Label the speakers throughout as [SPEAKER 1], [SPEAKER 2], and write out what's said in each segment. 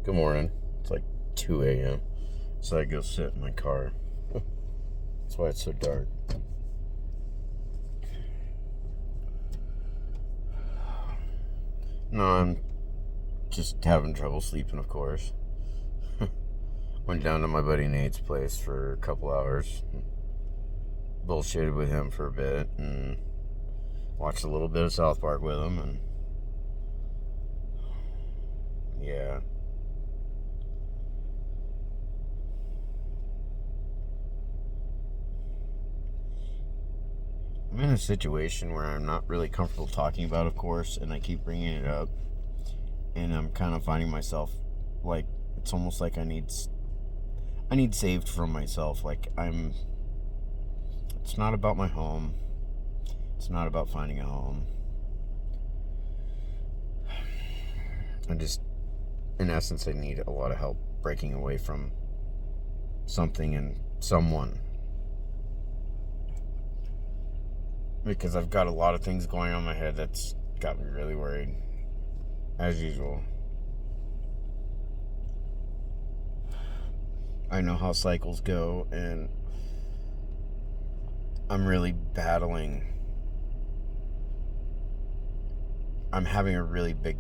[SPEAKER 1] Good morning. It's like 2 a.m. So I go sit in my car. That's why it's so dark. No, I'm just having trouble sleeping, of course. Went down to my buddy Nate's place for a couple hours. Bullshitted with him for a bit and watched a little bit of South Park with him, and yeah. I'm in a situation where I'm not really comfortable talking about, of course, and I keep bringing it up, and I'm kind of finding myself like it's almost like I need saved from myself. Like it's not about my home. It's not about finding a home. In essence, I need a lot of help breaking away from something and someone. Because I've got a lot of things going on in my head that's got me really worried. As usual. I know how cycles go, and I'm really battling. I'm having a really big,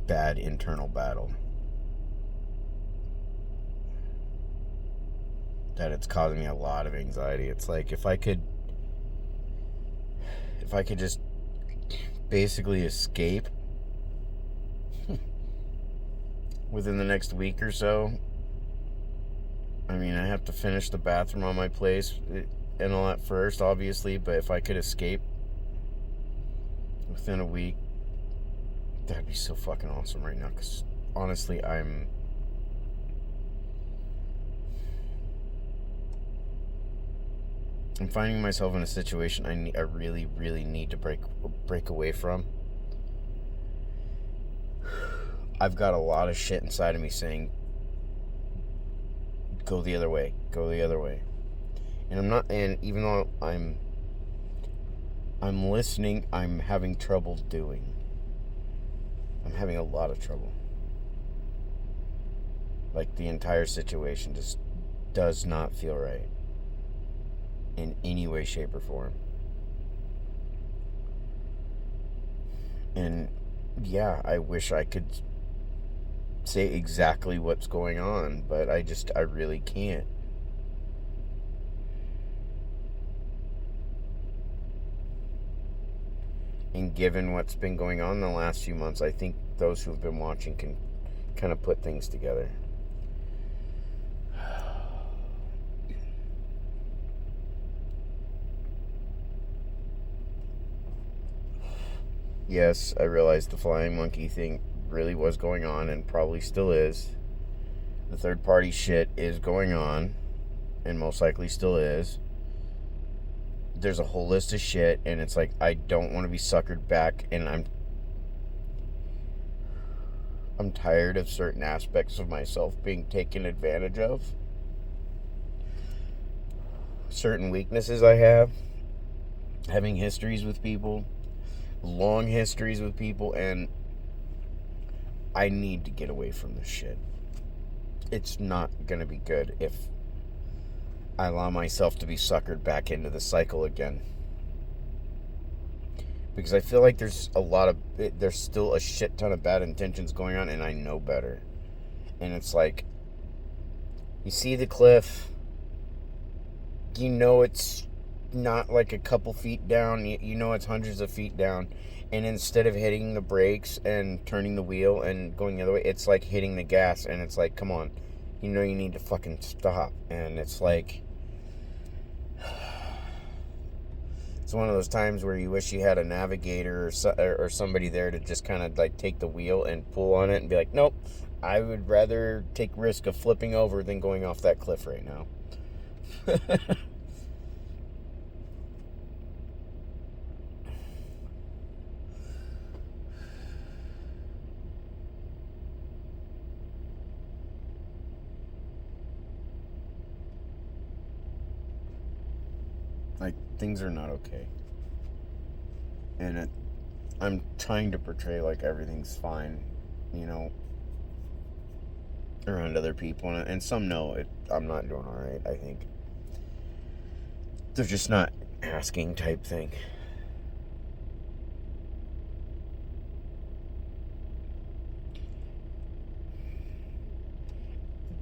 [SPEAKER 1] bad internal battle. That it's causing me a lot of anxiety. It's like if I could just basically escape within the next week or so. I mean, I have to finish the bathroom on my place and all that first, obviously, but if I could escape within a week, that'd be so fucking awesome right now, because honestly, I'm finding myself in a situation I really, really need to break away from. I've got a lot of shit inside of me saying, go the other way. And I'm not, and even though I'm listening, I'm having trouble doing. I'm having a lot of trouble. Like, the entire situation just does not feel right. In any way, shape, or form. And yeah, I wish I could say exactly what's going on, but I really can't. And given what's been going on in the last few months, I think those who've been watching can kind of put things together. Yes, I realized the flying monkey thing really was going on and probably still is. The third party shit is going on and most likely still is. There's a whole list of shit, and it's like I don't want to be suckered back, and I'm tired of certain aspects of myself being taken advantage of. Certain weaknesses I have, having histories with people, long histories with people, and I need to get away from this shit. It's not gonna be good if I allow myself to be suckered back into the cycle again. Because I feel like there's still a shit ton of bad intentions going on, and I know better. And it's like, you see the cliff, you know it's not like a couple feet down, you know it's hundreds of feet down, and instead of hitting the brakes and turning the wheel and going the other way, it's like hitting the gas, and it's like, come on, you know you need to fucking stop. And it's like, it's one of those times where you wish you had a navigator or somebody there to just kind of like take the wheel and pull on it and be like, nope, I would rather take risk of flipping over than going off that cliff right now. Like, things are not okay. And I'm trying to portray like everything's fine, you know. around other people, and some know I'm not doing all right. I think they're just not asking type thing.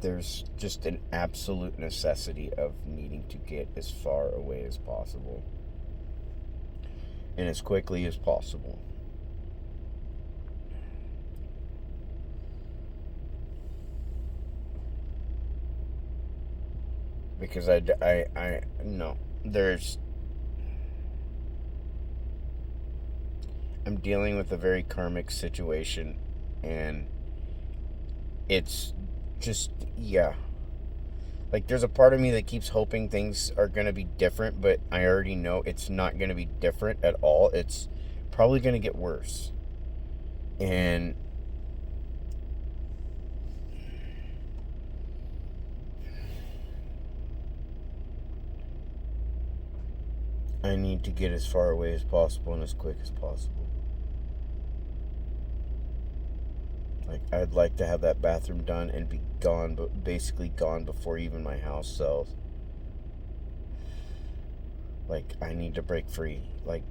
[SPEAKER 1] There's just an absolute necessity of needing to get as far away as possible and as quickly as possible. Because I no, I'm dealing with a very karmic situation, and it's just, yeah. Like, there's a part of me that keeps hoping things are going to be different, but I already know it's not going to be different at all. It's probably going to get worse. And I need to get as far away as possible and as quick as possible. Like, I'd like to have that bathroom done and be gone, but basically gone before even my house sells. Like, I need to break free. Like,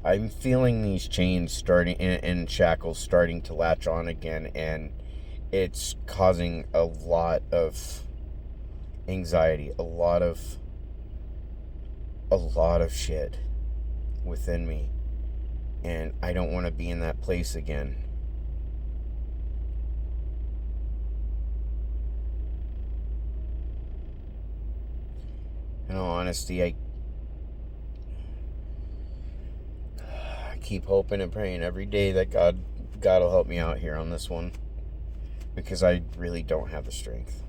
[SPEAKER 1] I'm feeling these chains starting and shackles starting to latch on again, and it's causing a lot of anxiety, a lot of shit within me, and I don't want to be in that place again. In all honesty, I keep hoping and praying every day that God will help me out here on this one, because I really don't have the strength.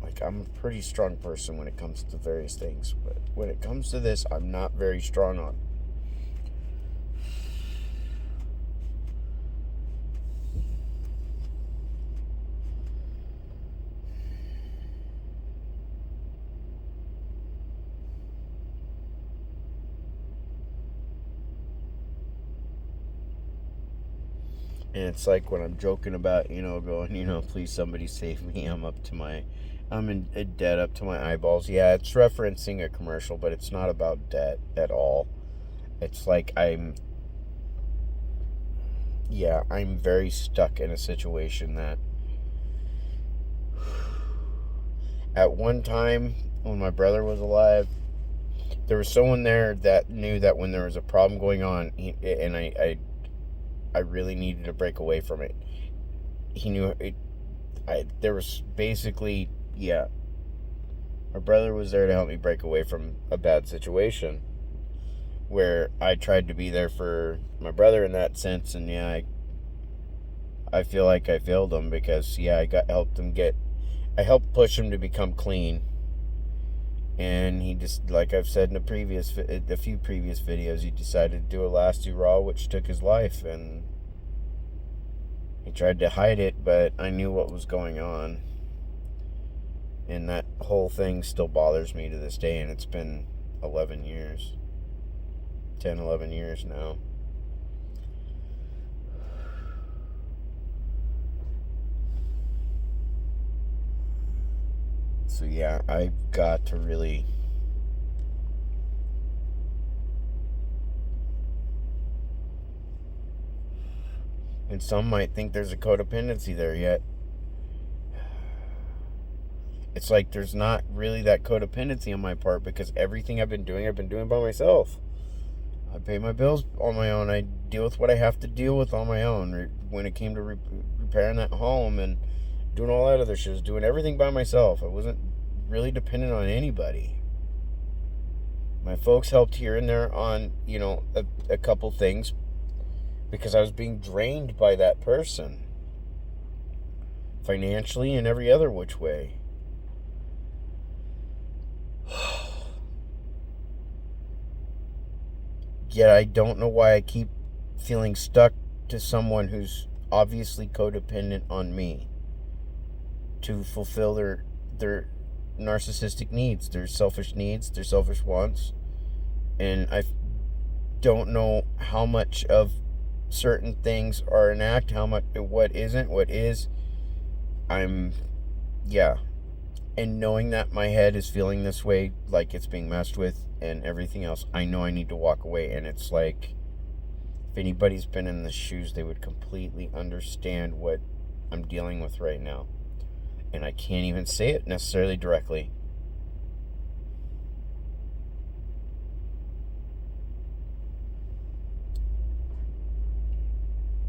[SPEAKER 1] Like, I'm a pretty strong person when it comes to various things, but when it comes to this, I'm not very strong on. And it's like when I'm joking about, going, please somebody save me. I'm in debt up to my eyeballs. Yeah, it's referencing a commercial, but it's not about debt at all. It's like I'm very stuck in a situation that at one time when my brother was alive, there was someone there that knew that when there was a problem going on, and I really needed to break away from it. He knew it. There was basically, yeah. My brother was there to help me break away from a bad situation, where I tried to be there for my brother in that sense, and yeah, I feel like I failed him because I helped push him to become clean, and he just, like I've said in a few previous videos, he decided to do a last hurrah, which took his life, and he tried to hide it, but I knew what was going on. And that whole thing still bothers me to this day, and it's been 11 years. 10, 11 years now. So yeah, I've got to really... And some might think there's a codependency there yet. It's like there's not really that codependency on my part, because everything I've been doing by myself. I pay my bills on my own. I deal with what I have to deal with on my own. When it came to repairing that home and doing all that other shit, I was doing everything by myself. I wasn't really dependent on anybody. My folks helped here and there on, a couple things, because I was being drained by that person, financially and every other which way. Yet I don't know why I keep feeling stuck to someone who's obviously codependent on me to fulfill their narcissistic needs, their selfish needs, their selfish wants. And I don't know how much of certain things are an act, how much, what isn't, what is. yeah. And knowing that my head is feeling this way, like it's being messed with and everything else, I know I need to walk away. And it's like, if anybody's been in the shoes, they would completely understand what I'm dealing with right now. And I can't even say it necessarily directly.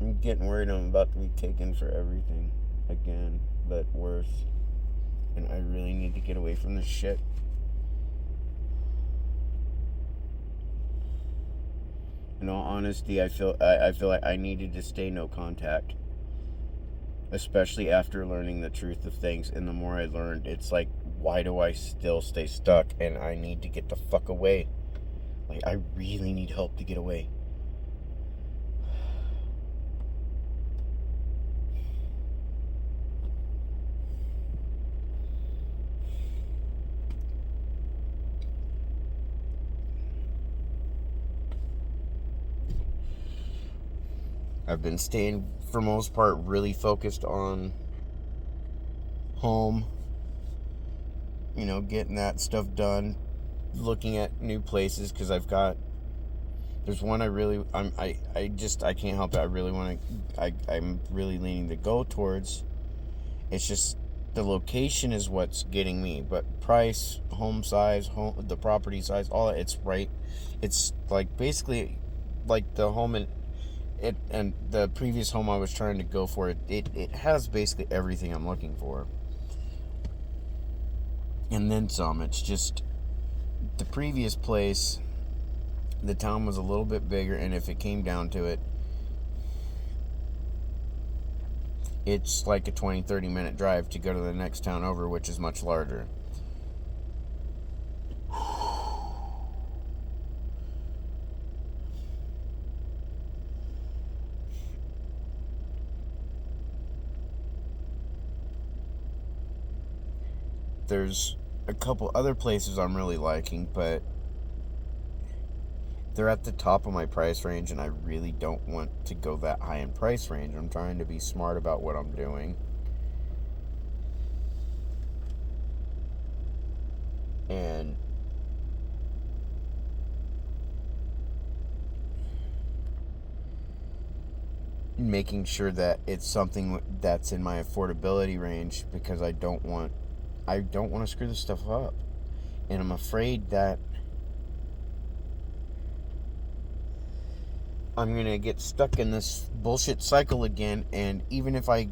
[SPEAKER 1] I'm getting worried I'm about to be taken for everything again, but worse. And I really need to get away from this shit. In all honesty, I feel like I needed to stay no contact. Especially after learning the truth of things, and the more I learned, it's like, why do I still stay stuck? And I need to get the fuck away. Like, I really need help to get away. I've been staying, for most part, really focused on home. You know, getting that stuff done. Looking at new places, because there's one I really, I can't help it. I really want to, I'm really leaning to go towards. It's just, the location is what's getting me. But price, home size, the property size, all that, it's right. It's like, basically, like the home and the previous home I was trying to go for, it has basically everything I'm looking for. And then some. It's just, the previous place, the town was a little bit bigger, and if it came down to it, it's like a 20-30 minute drive to go to the next town over, which is much larger. There's a couple other places I'm really liking, but they're at the top of my price range, and I really don't want to go that high in price range. I'm trying to be smart about what I'm doing. And making sure that it's something that's in my affordability range, because I don't want to screw this stuff up. And I'm afraid that I'm going to get stuck in this bullshit cycle again, and even if I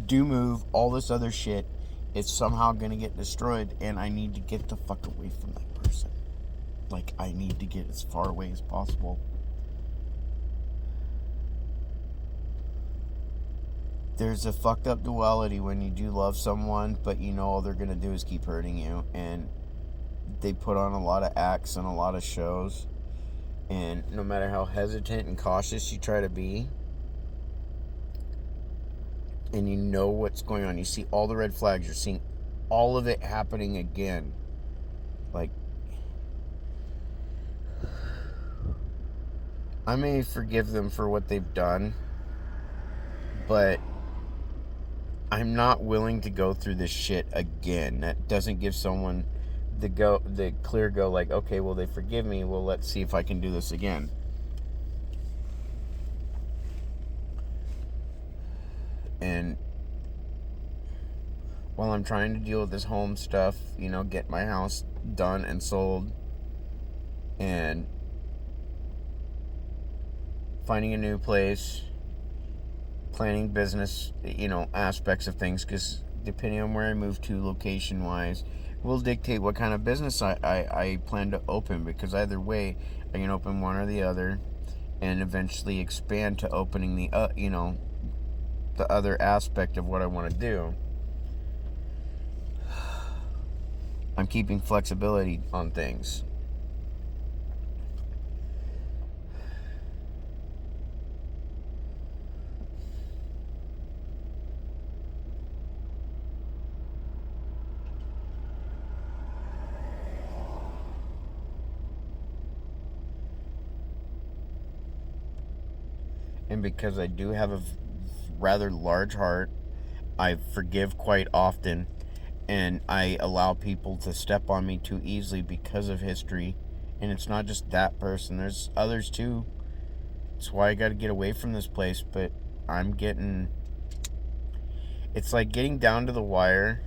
[SPEAKER 1] do move, all this other shit is somehow going to get destroyed, and I need to get the fuck away from that person. Like, I need to get as far away as possible. There's a fucked up duality when you do love someone, but you know all they're going to do is keep hurting you, and they put on a lot of acts and a lot of shows, and no matter how hesitant and cautious you try to be, and you know what's going on, you see all the red flags, you're seeing all of it happening again. Like, I may forgive them for what they've done, but I'm not willing to go through this shit again. That doesn't give someone the clear go, like, okay, well, they forgive me, well, let's see if I can do this again. And while I'm trying to deal with this home stuff, you know, get my house done and sold, and finding a new place, planning business, you know, aspects of things, because depending on where I move to location wise will dictate what kind of business I plan to open, because either way I can open one or the other and eventually expand to opening the you know, the other aspect of what I want to do. I'm keeping flexibility on things. And because I do have a rather large heart, I forgive quite often, and I allow people to step on me too easily because of history. And it's not just that person, there's others too. That's why I got to get away from this place. But I'm getting, it's like getting down to the wire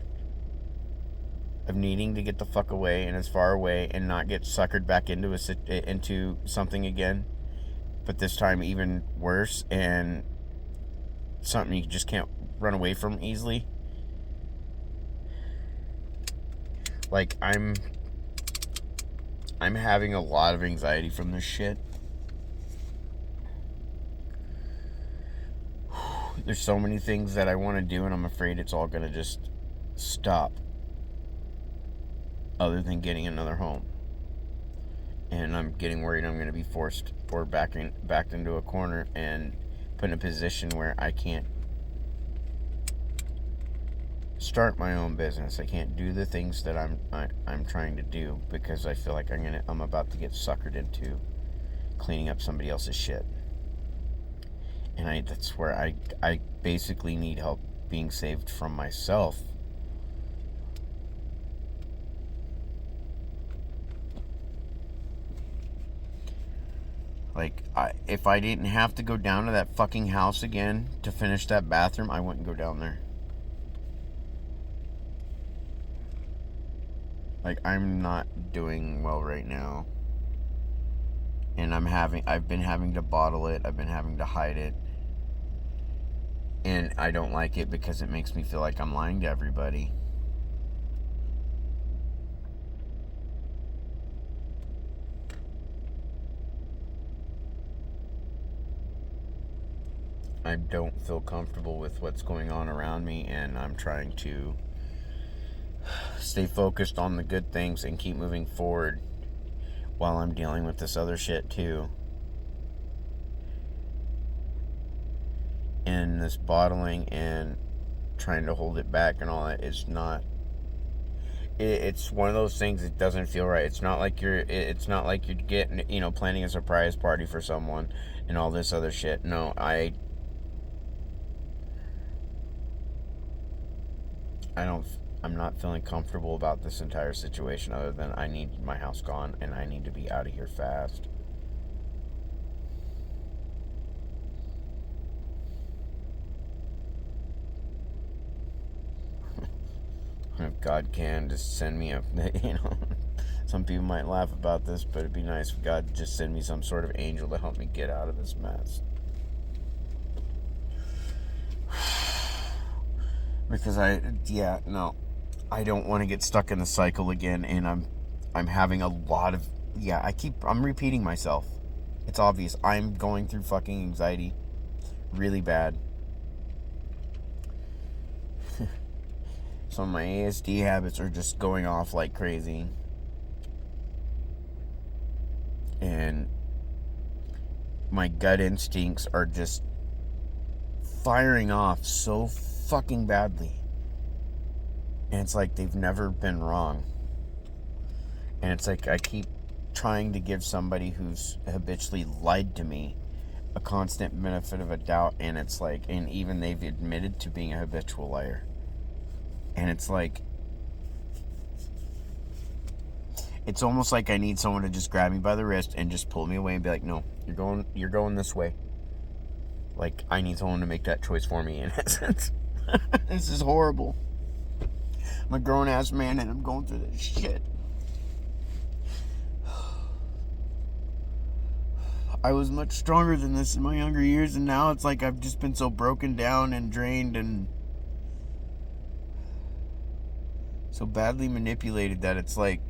[SPEAKER 1] of needing to get the fuck away and as far away and not get suckered back into something again, but this time even worse, and something you just can't run away from easily. Like I'm having a lot of anxiety from this shit. There's so many things that I want to do, and I'm afraid it's all gonna just stop, other than getting another home. And I'm getting worried I'm gonna be forced or backed into a corner and put in a position where I can't start my own business. I can't do the things that I'm trying to do because I feel like I'm about to get suckered into cleaning up somebody else's shit. And that's where I basically need help being saved from myself. Like, if I didn't have to go down to that fucking house again to finish that bathroom, I wouldn't go down there. Like, I'm not doing well right now. And I've been having to bottle it. I've been having to hide it. And I don't like it because it makes me feel like I'm lying to everybody. I don't feel comfortable with what's going on around me, and I'm trying to stay focused on the good things and keep moving forward while I'm dealing with this other shit too. And this bottling and trying to hold it back and all that is not, it's one of those things that doesn't feel right. It's not like you're getting, planning a surprise party for someone and all this other shit. No, I'm not feeling comfortable about this entire situation, other than I need my house gone and I need to be out of here fast. If God can just send me some people might laugh about this, but it'd be nice if God just send me some sort of angel to help me get out of this mess. Because I don't want to get stuck in the cycle again, and I'm having a lot of, I'm repeating myself. It's obvious. I'm going through fucking anxiety really bad. Some of my ASD habits are just going off like crazy. And my gut instincts are just firing off so fucking badly. And it's like they've never been wrong. And it's like I keep trying to give somebody who's habitually lied to me a constant benefit of a doubt, and it's like, and even they've admitted to being a habitual liar. And it's like, it's almost like I need someone to just grab me by the wrist and just pull me away and be like, no, you're going this way. Like, I need someone to make that choice for me, in essence. This is horrible. I'm a grown-ass man and I'm going through this shit. I was much stronger than this in my younger years, and now it's like I've just been so broken down and drained and so badly manipulated that it's like,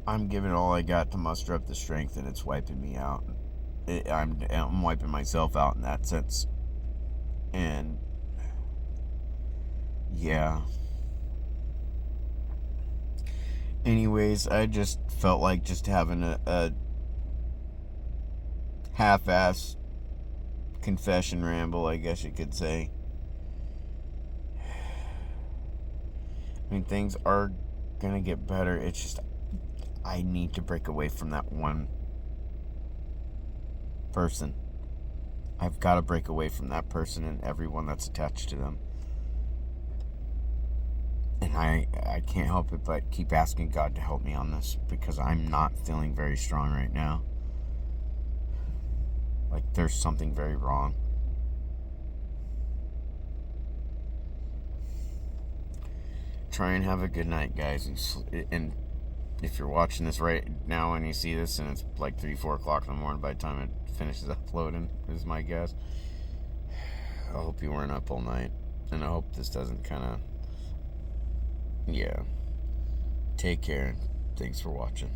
[SPEAKER 1] I'm giving all I got to muster up the strength, and it's wiping me out. I'm wiping myself out in that sense. And yeah. Anyways, I just felt like just having a half-ass confession ramble, I guess you could say. I mean, things are gonna get better. It's just I need to break away from that one person. I've got to break away from that person and everyone that's attached to them. And I can't help it but keep asking God to help me on this, because I'm not feeling very strong right now. Like, there's something very wrong. Try and have a good night, guys. And if you're watching this right now and you see this and it's like 3-4 o'clock in the morning by the time it finishes uploading, is my guess. I hope you weren't up all night. And I hope this doesn't kind of... Yeah. Take care. Thanks for watching.